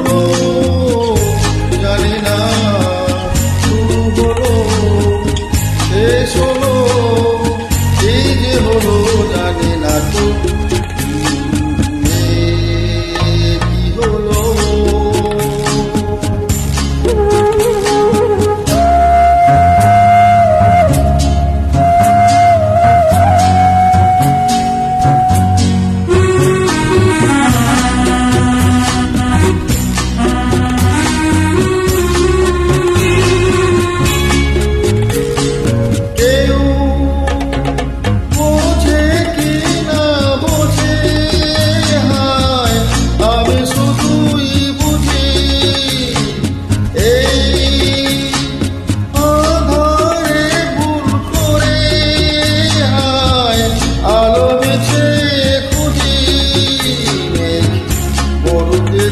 হলো জানি না, শুরু হলো শেষ হলো, এই যে হলো জানি না তো কি হলো।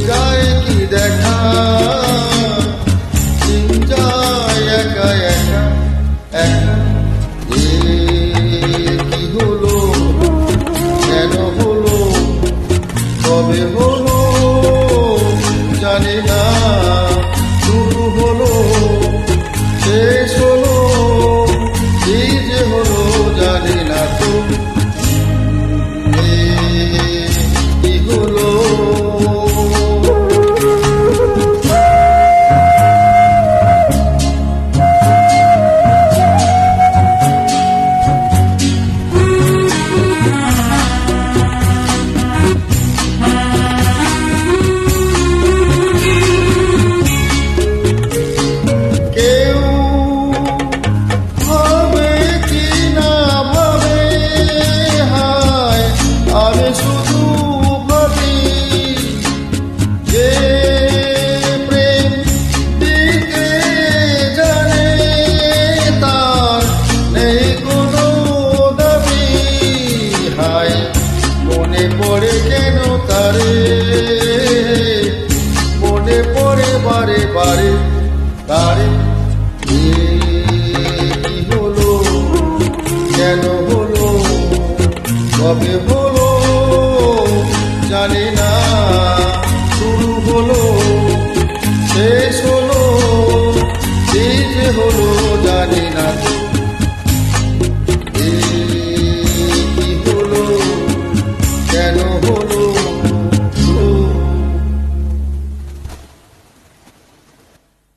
যায় কি দেখা দিন যায় একা একা একা, কি হলো কেন হলো কবে হলো জানি না, শুরু হলো শেষ হলো, এই যে হলো জানি না তো কি হলো। পড়ে কেন তারে মনে পড়ে বারে বারে তারে, কি হলো কেন হলো কবে হলো জানি না।